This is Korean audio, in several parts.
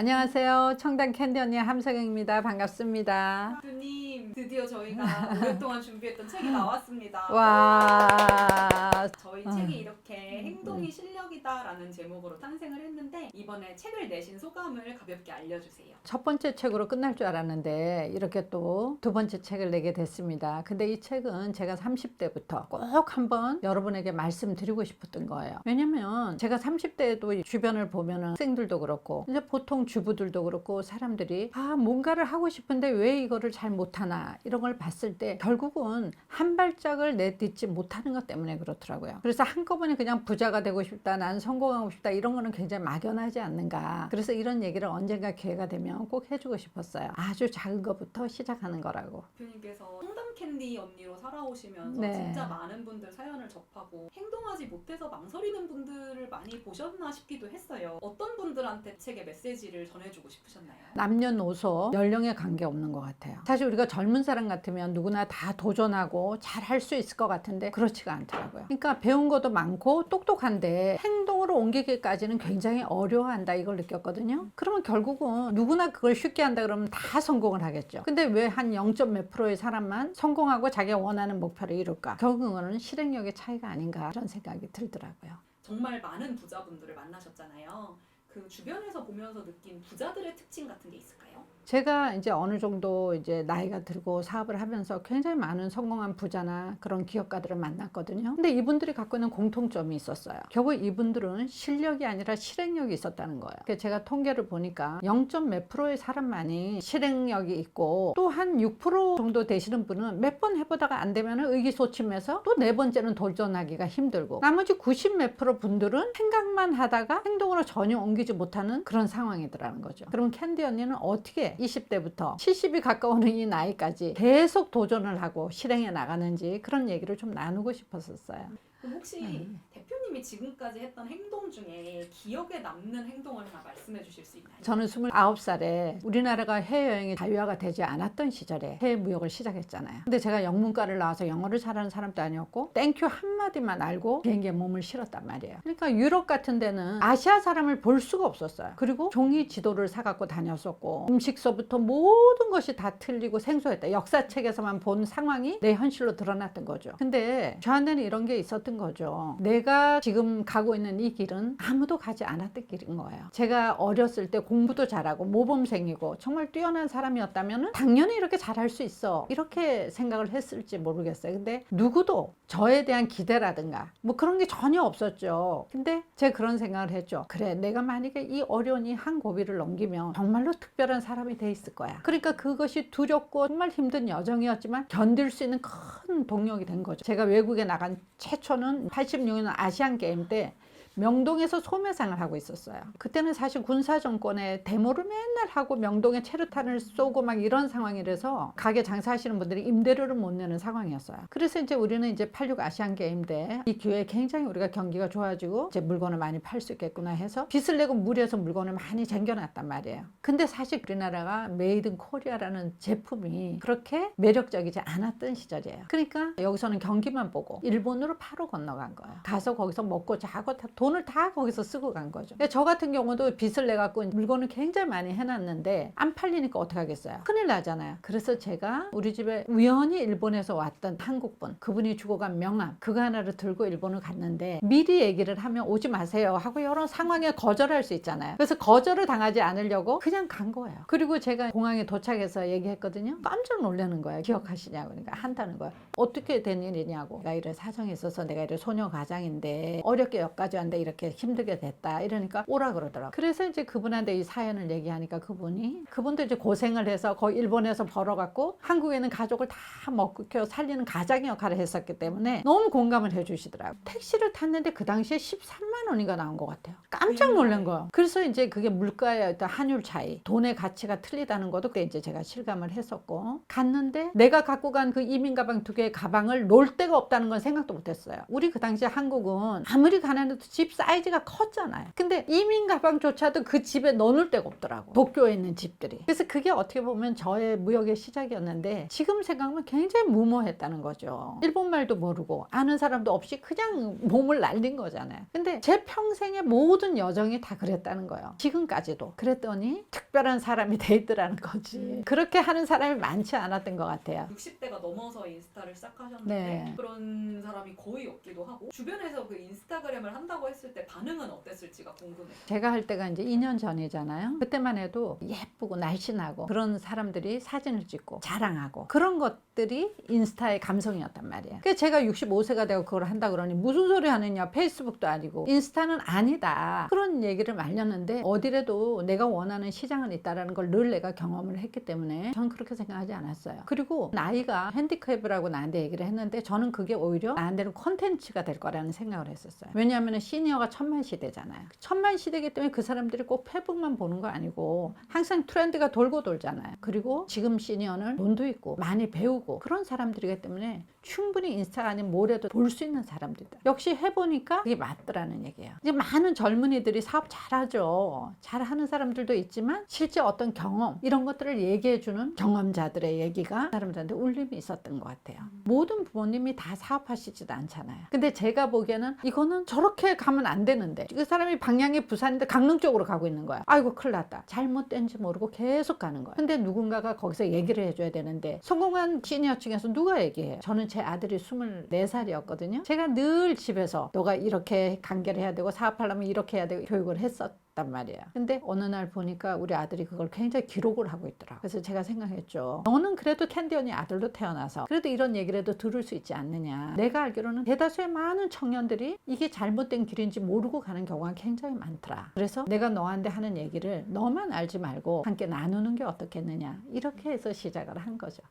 안녕하세요. 청담 캔디 언니 함석영입니다. 반갑습니다. 교수님, 드디어 저희가 오랫동안 준비했던 책이 나왔습니다. 와, 저희 책이 이렇게 행동이 실력이다라는 제목으로 탄생을 했는데 이번에 책을 내신 소감을 가볍게 알려주세요. 첫 번째 책으로 끝날 줄 알았는데 이렇게 또 두 번째 책을 내게 됐습니다. 근데 이 책은 제가 30대부터 꼭 한번 여러분에게 말씀드리고 싶었던 거예요. 왜냐면 제가 30대에도 주변을 보면은 학생들도 그렇고 이제 보통 주부들도 그렇고 사람들이 뭔가를 하고 싶은데 왜 이거를 잘 못하나 이런 걸 봤을 때 결국은 한 발짝을 내딛지 못하는 것 때문에 그렇더라고요. 그래서 한꺼번에 그냥 부자가 되고 싶다, 난 성공하고 싶다 이런 거는 굉장히 막연하지 않는가. 그래서 이런 얘기를 언젠가 기회가 되면 꼭 해주고 싶었어요. 아주 작은 것부터 시작하는 거라고. 대표님께서 청담 캔디 언니로 살아오시면서 네. 진짜 많은 분들 사연을 접하고 행동하지 못해서 망설이는 분들을 많이 보셨나 싶기도 했어요. 어떤 분들한테 책의 메시지를 전해주고 싶으셨나요? 남녀노소 연령에 관계없는 것 같아요. 사실 우리가 젊은 사람 같으면 누구나 다 도전하고 잘 할 수 있을 것 같은데 그렇지가 않더라고요. 그러니까 배운 것도 많고 똑똑한데 행동으로 옮기기까지는 굉장히 어려워한다 이걸 느꼈거든요. 그러면 결국은 누구나 그걸 쉽게 한다 그러면 다 성공을 하겠죠. 근데 왜 한 0. 몇 프로의 사람만 성공하고 자기가 원하는 목표를 이룰까? 결국은 실행력의 차이가 아닌가 이런 생각이 들더라고요. 정말 많은 부자분들을 만나셨잖아요. 그 주변에서 보면서 느낀 부자들의 특징 같은 게 있을까요? 제가 이제 어느 정도 이제 나이가 들고 사업을 하면서 굉장히 많은 성공한 부자나 그런 기업가들을 만났거든요. 근데 이분들이 갖고 있는 공통점이 있었어요. 결국 이분들은 실력이 아니라 실행력이 있었다는 거예요. 그래서 제가 통계를 보니까 0. 몇 프로의 사람만이 실행력이 있고 또 한 6% 정도 되시는 분은 몇 번 해보다가 안 되면 의기소침해서 또 네 번째는 도전하기가 힘들고 나머지 90 몇 프로 분들은 생각만 하다가 행동으로 전혀 옮기지 못하는 그런 상황이더라는 거죠. 그럼 캔디 언니는 어떻게 20대부터 70이 가까우는 이 나이까지 계속 도전을 하고 실행해 나가는지 그런 얘기를 좀 나누고 싶었었어요. 그럼 혹시 대표님이 지금까지 했던 행동 중에 기억에 남는 행동을 하나 말씀해 주실 수 있나요? 저는 29살에 우리나라가 해외여행이 자유화가 되지 않았던 시절에 해외 무역을 시작했잖아요. 근데 제가 영문과를 나와서 영어를 잘하는 사람도 아니었고 땡큐 한마디만 알고 비행기에 몸을 실었단 말이에요. 그러니까 유럽 같은 데는 아시아 사람을 볼 수가 없었어요. 그리고 종이 지도를 사갖고 다녔었고 음식서부터 모든 것이 다 틀리고 생소했다. 역사책에서만 본 상황이 내 현실로 드러났던 거죠. 근데 저한테는 이런 게 있었던 거죠. 내가 지금 가고 있는 이 길은 아무도 가지 않았던 길인 거예요. 제가 어렸을 때 공부도 잘하고 모범생이고 정말 뛰어난 사람이었다면 당연히 이렇게 잘할 수 있어 이렇게 생각을 했을지 모르겠어요. 근데 누구도 저에 대한 기대라든가 뭐 그런 게 전혀 없었죠. 근데 제가 그런 생각을 했죠. 그래, 내가 만약에 이 어려운 이 한 고비를 넘기면 정말로 특별한 사람이 돼 있을 거야. 그러니까 그것이 두렵고 정말 힘든 여정이었지만 견딜 수 있는 큰 동력이 된 거죠. 제가 외국에 나간 최초는 86년 아시안 게임 때 명동에서 소매상을 하고 있었어요. 그때는 사실 군사정권의 데모를 맨날 하고 명동에 체류탄을 쏘고 막 이런 상황이라서 가게 장사하시는 분들이 임대료를 못 내는 상황이었어요. 그래서 이제 우리는 이제 86 아시안 게임 때 이 기회에 굉장히 우리가 경기가 좋아지고 이제 물건을 많이 팔 수 있겠구나 해서 빚을 내고 무리해서 물건을 많이 쟁겨놨단 말이에요. 근데 사실 우리나라가 메이드 인 코리아라는 제품이 그렇게 매력적이지 않았던 시절이에요. 그러니까 여기서는 경기만 보고 일본으로 바로 건너간 거예요. 가서 거기서 먹고 자고 돈을 다 거기서 쓰고 간 거죠. 저 같은 경우도 빚을 내갖고 물건을 굉장히 많이 해놨는데 안 팔리니까 어떻게 하겠어요? 큰일 나잖아요. 그래서 제가 우리 집에 우연히 일본에서 왔던 한국분, 그분이 주고 간 명함 그거 하나를 들고 일본을 갔는데 미리 얘기를 하면 오지 마세요 하고 이런 상황에 거절할 수 있잖아요. 그래서 거절을 당하지 않으려고 그냥 간 거예요. 그리고 제가 공항에 도착해서 얘기했거든요. 깜짝 놀라는 거예요. 기억하시냐고. 그러니까 한다는 거예요. 어떻게 된 일이냐고. 내가 이런 사정이 있어서 내가 이런 소녀 가장인데 어렵게 여기까지 왔는데 이렇게 힘들게 됐다 이러니까 오라 그러더라고요. 그래서 이제 그분한테 이 사연을 얘기하니까 그분도 이제 고생을 해서 거의 일본에서 벌어갖고 한국에는 가족을 다 먹고 살리는 가장의 역할을 했었기 때문에 너무 공감을 해주시더라고요. 택시를 탔는데 그 당시에 13만 원인가 나온 것 같아요. 깜짝 놀란 거예요. 그래서 이제 그게 물가의 어떤 환율 차이, 돈의 가치가 틀리다는 것도 그때 이제 제가 실감을 했었고 갔는데 내가 갖고 간 그 이민 가방 2개의 가방을 놓을 데가 없다는 건 생각도 못했어요. 우리 그 당시에 한국은 아무리 가난해도 집 사이즈가 컸잖아요. 근데 이민 가방조차도 그 집에 넣어놓을 데가 없더라고. 도쿄에 있는 집들이. 그래서 그게 어떻게 보면 저의 무역의 시작이었는데 지금 생각하면 굉장히 무모했다는 거죠. 일본말도 모르고 아는 사람도 없이 그냥 몸을 날린 거잖아요. 근데 제 평생의 모든 여정이 다 그랬다는 거예요. 지금까지도. 그랬더니 특별한 사람이 돼 있더라는 거지. 그렇게 하는 사람이 많지 않았던 것 같아요. 60대가 넘어서 인스타를 시작하셨는데 네. 그런 사람이 거의 없기도 하고 주변에서 그 인스타그램을 한다고 했을 때 반응은 어땠을지가 궁금해요. 제가 할 때가 이제 2년 전이잖아요. 그때만 해도 예쁘고 날씬하고 그런 사람들이 사진을 찍고 자랑하고 그런 것들이 인스타의 감성이었단 말이에요. 그래서 제가 65세가 되고 그걸 한다 그러니 무슨 소리 하느냐, 페이스북도 아니고 인스타는 아니다, 그런 얘기를 말렸는데 어디라도 내가 원하는 시장은 있다라는 걸 늘 내가 경험을 했기 때문에 저는 그렇게 생각하지 않았어요. 그리고 나이가 핸디캡이라고 나한테 얘기를 했는데 저는 그게 오히려 나한테는 콘텐츠가 될 거라는 생각을 했었어요. 왜냐하면 시니어가 천만 시대잖아요. 천만 시대이기 때문에 그 사람들이 꼭 페북만 보는 거 아니고 항상 트렌드가 돌고 돌잖아요. 그리고 지금 시니어는 돈도 있고 많이 배우고 그런 사람들이기 때문에 충분히 인스타가 아닌 뭐래도 볼 수 있는 사람들이다. 역시 해보니까 그게 맞더라는 얘기예요. 이제 많은 젊은이들이 사업 잘하죠. 잘하는 사람들도 있지만 실제 어떤 경험 이런 것들을 얘기해주는 경험자들의 얘기가 사람들한테 울림이 있었던 것 같아요. 모든 부모님이 다 사업하시지도 않잖아요. 근데 제가 보기에는 이거는 저렇게 가면 안 되는데 그 사람이 방향이 부산인데 강릉 쪽으로 가고 있는 거야. 아이고 큰일 났다. 잘못된지 모르고 계속 가는 거야. 근데 누군가가 거기서 얘기를 해줘야 되는데 성공한 시니어 중에서 누가 얘기해요? 저는 제 아들이 24살이었거든요. 제가 늘 집에서 너가 이렇게 관계를 해야 되고 사업하려면 이렇게 해야 되고 교육을 했었단 말이에요. 근데 어느 날 보니까 우리 아들이 그걸 굉장히 기록을 하고 있더라고요. 그래서 제가 생각했죠. 너는 그래도 캔디 언니 아들도 태어나서 그래도 이런 얘기라도 들을 수 있지 않느냐. 내가 알기로는 대다수의 많은 청년들이 이게 잘못된 길인지 모르고 가는 경우가 굉장히 많더라. 그래서 내가 너한테 하는 얘기를 너만 알지 말고 함께 나누는 게 어떻겠느냐. 이렇게 해서 시작을 한 거죠.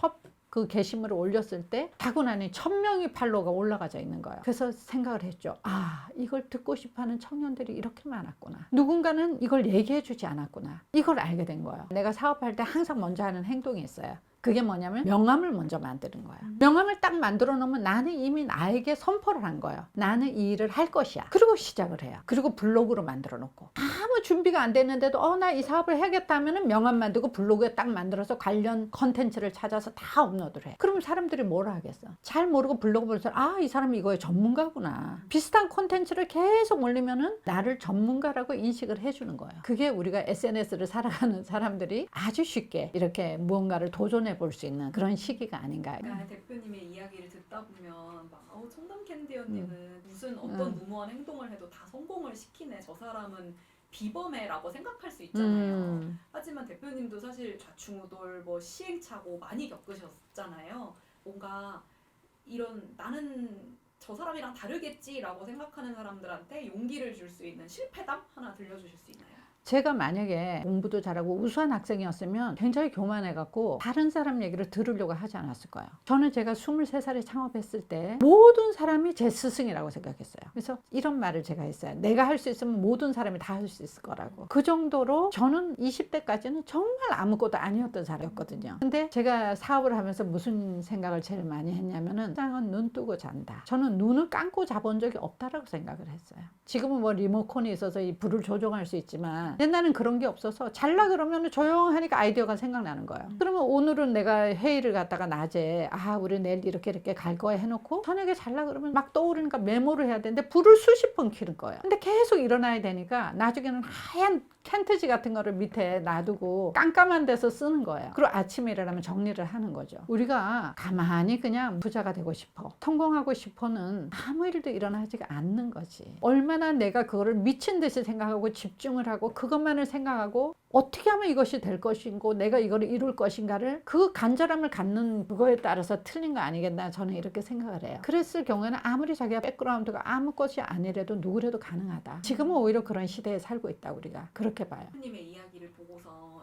그 게시물을 올렸을 때 타고나니 1000명의 팔로워가 올라가져 있는 거예요. 그래서 생각을 했죠. 아, 이걸 듣고 싶어하는 청년들이 이렇게 많았구나. 누군가는 이걸 얘기해 주지 않았구나. 이걸 알게 된 거예요. 내가 사업할 때 항상 먼저 하는 행동이 있어요. 그게 뭐냐면 명함을 먼저 만드는 거예요. 명함을 딱 만들어 놓으면 나는 이미 나에게 선포를 한 거예요. 나는 이 일을 할 것이야. 그리고 시작을 해요. 그리고 블로그로 만들어 놓고 아무 준비가 안 됐는데도 나 이 사업을 해야겠다 하면은 명함 만들고 블로그에 딱 만들어서 관련 컨텐츠를 찾아서 다 업로드를 해. 그러면 사람들이 뭐라 하겠어? 잘 모르고 블로그 보면서 이 사람이 이거에 전문가구나. 비슷한 컨텐츠를 계속 올리면은 나를 전문가라고 인식을 해주는 거예요. 그게 우리가 SNS를 살아가는 사람들이 아주 쉽게 이렇게 무언가를 도전해 볼 수 있는 그런 시기가 아닌가. 그러니까 대표님의 이야기를 듣다 보면 막 청담 캔디 언니는 무슨 어떤 무모한 행동을 해도 다 성공을 시키네. 저 사람은 비범해라고 생각할 수 있잖아요. 하지만 대표님도 사실 좌충우돌 뭐 시행착오 많이 겪으셨잖아요. 뭔가 이런 나는 저 사람이랑 다르겠지라고 생각하는 사람들한테 용기를 줄 수 있는 실패담 하나 들려주실 수 있나요? 제가 만약에 공부도 잘하고 우수한 학생이었으면 굉장히 교만해갖고 다른 사람 얘기를 들으려고 하지 않았을 거예요. 저는 제가 23살에 창업했을 때 모든 사람이 제 스승이라고 생각했어요. 그래서 이런 말을 제가 했어요. 내가 할 수 있으면 모든 사람이 다 할 수 있을 거라고. 그 정도로 저는 20대까지는 정말 아무것도 아니었던 사람이었거든요. 근데 제가 사업을 하면서 무슨 생각을 제일 많이 했냐면은 세상은 눈 뜨고 잔다. 저는 눈을 감고 자본 적이 없다라고 생각을 했어요. 지금은 뭐 리모컨이 있어서 이 불을 조정할 수 있지만 옛날엔 그런 게 없어서 잘라 그러면 조용하니까 아이디어가 생각나는 거예요. 그러면 오늘은 내가 회의를 갖다가 낮에 우리 내일 이렇게 갈 거야 해놓고 저녁에 잘라 그러면 막 떠오르니까 메모를 해야 되는데 불을 수십 번 켜는 거예요. 근데 계속 일어나야 되니까 나중에는 하얀 캔트지 같은 거를 밑에 놔두고 깜깜한 데서 쓰는 거예요. 그리고 아침에 일어나면 정리를 하는 거죠. 우리가 가만히 그냥 부자가 되고 싶어, 성공하고 싶어는 아무 일도 일어나지가 않는 거지. 얼마나 내가 그거를 미친 듯이 생각하고 집중을 하고 그것만을 생각하고 어떻게 하면 이것이 될 것인고 내가 이걸 이룰 것인가를 그 간절함을 갖는 그거에 따라서 틀린 거 아니겠나 저는 이렇게 생각을 해요. 그랬을 경우에는 아무리 자기가 백그라운드가 아무것이 아니라도 누구라도 가능하다. 지금은 오히려 그런 시대에 살고 있다 우리가 그렇게 봐요. 대표님의 이야기를 보고서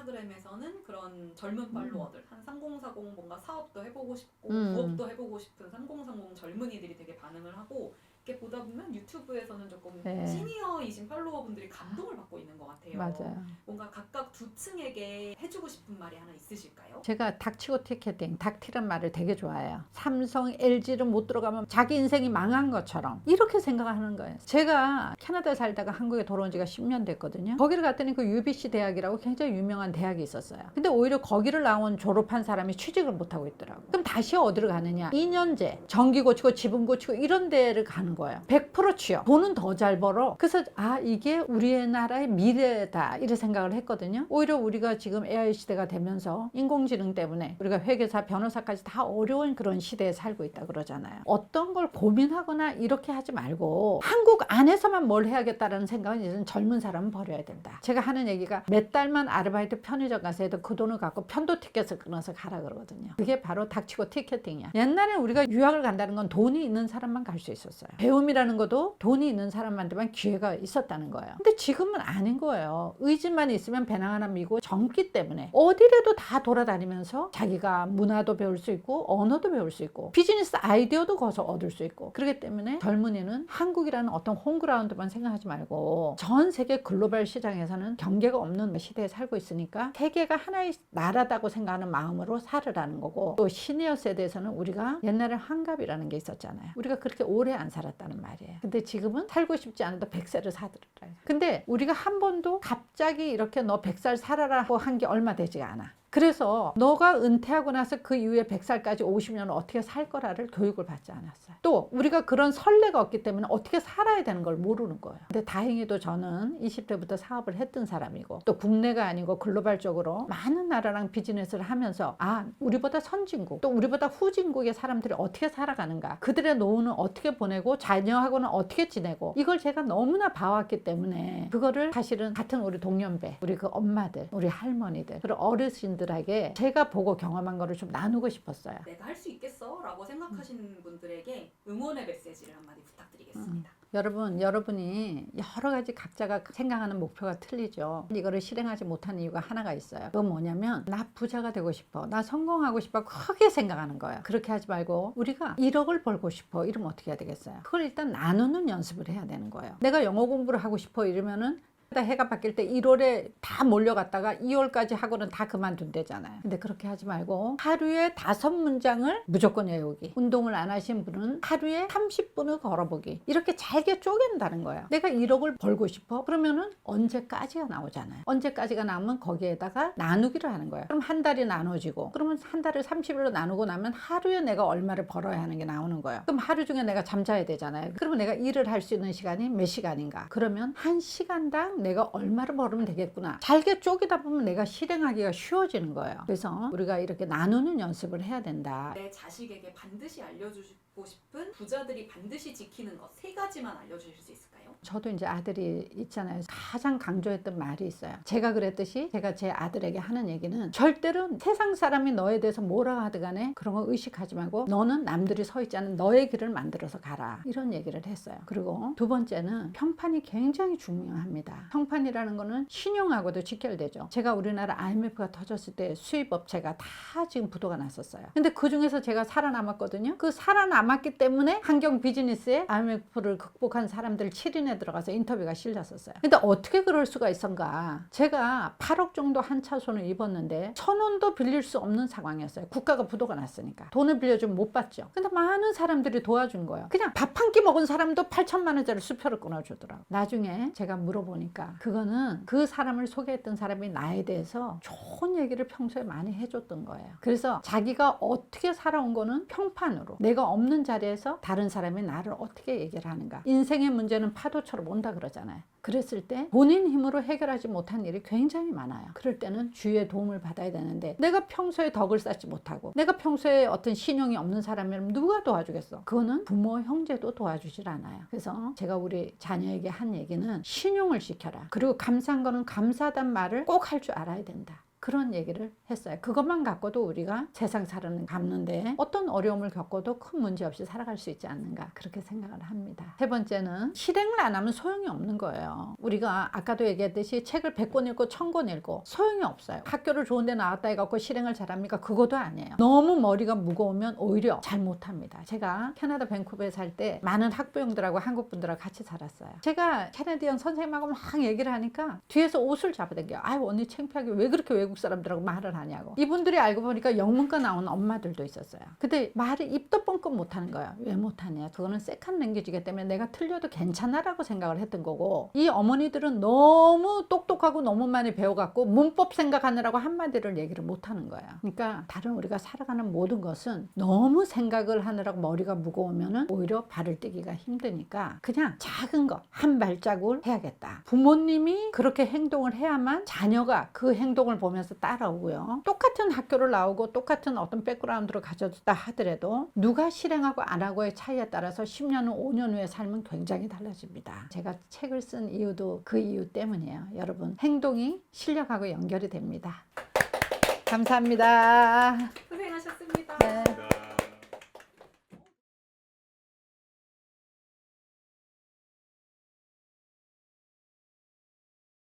인스타그램에서는 그런 젊은 팔로워들 한 3040 뭔가 사업도 해보고 싶고 부업도 해보고 싶은 3030 젊은이들이 되게 반응을 하고 이렇게 보다 보면 유튜브에서는 조금 네. 시니어이신 팔로워분들이 감동을 받고 있는 것 같아요. 맞아요. 뭔가 각각 두 층에게 해주고 싶은 말이 하나 있으실까요? 제가 닥치고 티켓팅, 닥티란 말을 되게 좋아해요. 삼성, LG를 못 들어가면 자기 인생이 망한 것처럼 이렇게 생각하는 거예요. 제가 캐나다에 살다가 한국에 돌아온 지가 10년 됐거든요. 거기를 갔더니 그 UBC 대학이라고 굉장히 유명한 대학이 있었어요. 근데 오히려 거기를 나온 졸업한 사람이 취직을 못하고 있더라고요. 그럼 다시 어디로 가느냐? 2년제 전기 고치고 지붕 고치고 이런 데를 가는 거예요. 100% 취업. 돈은 더 잘 벌어. 그래서 이게 우리나라의 미래다 이렇게 생각을 했거든요. 오히려 우리가 지금 AI 시대가 되면서 인공지능 때문에 우리가 회계사, 변호사까지 다 어려운 그런 시대에 살고 있다 그러잖아요. 어떤 걸 고민하거나 이렇게 하지 말고 한국 안에서만 뭘 해야겠다라는 생각은 이제 젊은 사람은 버려야 된다. 제가 하는 얘기가 몇 달만 아르바이트 편의점 가서 해도 그 돈을 갖고 편도 티켓을 끊어서 가라 그러거든요. 그게 바로 닥치고 티켓팅이야. 옛날에 우리가 유학을 간다는 건 돈이 있는 사람만 갈 수 있었어요. 배움이라는 것도 돈이 있는 사람한테만 기회가 있었다는 거예요. 근데 지금은 아닌 거예요. 의지만 있으면 배낭 하나 미고 젊기 때문에 어디라도 다 돌아다니면서 자기가 문화도 배울 수 있고 언어도 배울 수 있고 비즈니스 아이디어도 거기서 얻을 수 있고 그렇기 때문에 젊은이는 한국이라는 어떤 홈그라운드만 생각하지 말고 전 세계 글로벌 시장에서는 경계가 없는 시대에 살고 있으니까 세계가 하나의 나라다고 생각하는 마음으로 살으라는 거고 또 시니어 세대에서는 우리가 옛날에 환갑이라는 게 있었잖아요. 우리가 그렇게 오래 안 살았다는 말이에요. 근데 지금은 살고 싶지 않아도 100세를 살더라. 근데 우리가 한 번도 갑자기 이렇게 너 100살 살아라고 한 게 얼마 되지 않아. 그래서 너가 은퇴하고 나서 그 이후에 100살까지 50년을 어떻게 살 거라를 교육을 받지 않았어요. 또 우리가 그런 선례가 없기 때문에 어떻게 살아야 되는 걸 모르는 거예요. 근데 다행히도 저는 20대부터 사업을 했던 사람이고 또 국내가 아니고 글로벌적으로 많은 나라랑 비즈니스를 하면서 우리보다 선진국 또 우리보다 후진국의 사람들이 어떻게 살아가는가 그들의 노후는 어떻게 보내고 자녀하고는 어떻게 지내고 이걸 제가 너무나 봐왔기 때문에 그거를 사실은 같은 우리 동년배 우리 그 엄마들 우리 할머니들 그리고 어르신들 들에게 제가 보고 경험한 거를 좀 나누고 싶었어요. 내가 할 수 있겠어 라고 생각하시는 분들에게 응원의 메시지를 한마디 부탁드리겠습니다. 여러분이 여러 가지 각자가 생각하는 목표가 틀리죠. 이거를 실행하지 못하는 이유가 하나가 있어요. 그건 뭐냐면 나 부자가 되고 싶어, 나 성공하고 싶어 크게 생각하는 거예요. 그렇게 하지 말고 우리가 1억을 벌고 싶어 이러면 어떻게 해야 되겠어요? 그걸 일단 나누는 연습을 해야 되는 거예요. 내가 영어 공부를 하고 싶어 이러면은 해가 바뀔 때 1월에 다 몰려갔다가 2월까지 하고는 다 그만둔대잖아요. 근데 그렇게 하지 말고 하루에 5문장을 무조건 외우기. 운동을 안 하신 분은 하루에 30분을 걸어보기. 이렇게 잘게 쪼갠다는 거예요. 내가 1억을 벌고 싶어? 그러면은 언제까지가 나오잖아요. 언제까지가 나오면 거기에다가 나누기를 하는 거예요. 그럼 한 달이 나눠지고 그러면 한 달을 30일로 나누고 나면 하루에 내가 얼마를 벌어야 하는 게 나오는 거예요. 그럼 하루 중에 내가 잠자야 되잖아요. 그러면 내가 일을 할 수 있는 시간이 몇 시간인가? 그러면 1시간당 내가 얼마를 벌으면 되겠구나. 잘게 쪼개다 보면 내가 실행하기가 쉬워지는 거예요. 그래서 우리가 이렇게 나누는 연습을 해야 된다. 내 자식에게 반드시 알려주고 싶은 부자들이 반드시 지키는 것 3가지만 알려주실 수 있을까요? 저도 이제 아들이 있잖아요. 가장 강조했던 말이 있어요. 제가 그랬듯이 제가 제 아들에게 하는 얘기는 절대로 세상 사람이 너에 대해서 뭐라 하든 간에 그런 거 의식하지 말고 너는 남들이 서 있지 않은 너의 길을 만들어서 가라. 이런 얘기를 했어요. 그리고 두 번째는 평판이 굉장히 중요합니다. 평판이라는 거는 신용하고도 직결되죠. 제가 우리나라 IMF가 터졌을 때 수입업체가 다 지금 부도가 났었어요. 근데 그 중에서 제가 살아남았거든요. 그 살아남았기 때문에 환경 비즈니스에 IMF를 극복한 사람들 7인에 들어가서 인터뷰가 실렸었어요. 근데 어떻게 그럴 수가 있었는가? 제가 8억 정도 한 차손을 입었는데 1,000원도 빌릴 수 없는 상황이었어요. 국가가 부도가 났으니까. 돈을 빌려주면 못 받죠. 근데 많은 사람들이 도와준 거예요. 그냥 밥 한 끼 먹은 사람도 8천만 원짜리 수표를 끊어주더라고요. 나중에 제가 물어보니까 그거는 그 사람을 소개했던 사람이 나에 대해서 좋은 얘기를 평소에 많이 해줬던 거예요. 그래서 자기가 어떻게 살아온 거는 평판으로 내가 없는 자리에서 다른 사람이 나를 어떻게 얘기를 하는가. 인생의 문제는 파도처럼 온다 그러잖아요. 그랬을 때 본인 힘으로 해결하지 못한 일이 굉장히 많아요. 그럴 때는 주위의 도움을 받아야 되는데 내가 평소에 덕을 쌓지 못하고 내가 평소에 어떤 신용이 없는 사람이라면 누가 도와주겠어? 그거는 부모, 형제도 도와주질 않아요. 그래서 제가 우리 자녀에게 한 얘기는 신용을 지켜라. 그리고 감사한 거는 감사하단 말을 꼭 할 줄 알아야 된다. 그런 얘기를 했어요. 그것만 갖고도 우리가 세상 살아는 갚는데 어떤 어려움을 겪어도 큰 문제 없이 살아갈 수 있지 않는가 그렇게 생각을 합니다. 세 번째는 실행을 안 하면 소용이 없는 거예요. 우리가 아까도 얘기했듯이 책을 100권 읽고 1000권 읽고 소용이 없어요. 학교를 좋은 데 나왔다 해갖고 실행을 잘합니까? 그것도 아니에요. 너무 머리가 무거우면 오히려 잘 못합니다. 제가 캐나다 밴쿠버에 살 때 많은 학부형들하고 한국 분들하고 같이 살았어요. 제가 캐네디언 선생님하고 막 얘기를 하니까 뒤에서 옷을 잡아당겨요. 아유 언니 창피하게 왜 그렇게 외국 사람들하고 말을 하냐고. 이분들이 알고 보니까 영문과 나온 엄마들도 있었어요. 근데 말을 입도 뻥끗 못하는 거예요. 왜 못하냐? 그거는 세컨 랭귀지이기 때문에 내가 틀려도 괜찮아라고 생각을 했던 거고, 이 어머니들은 너무 똑똑하고 너무 많이 배워갖고 문법 생각하느라고 한마디를 얘기를 못하는 거예요. 그러니까 다른 우리가 살아가는 모든 것은 너무 생각을 하느라고 머리가 무거우면 오히려 발을 떼기가 힘드니까 그냥 작은 거 한 발자국을 해야겠다. 부모님이 그렇게 행동을 해야만 자녀가 그 행동을 보면서 따라오고요. 똑같은 학교를 나오고 똑같은 어떤 백그라운드를 가졌다 하더라도 누가 실행하고 안 하고의 차이에 따라서 10년 후 5년 후의 삶은 굉장히 달라집니다. 제가 책을 쓴 이유도 그 이유 때문이에요. 여러분, 행동이 실력하고 연결이 됩니다. 감사합니다. 고생하셨습니다. 네.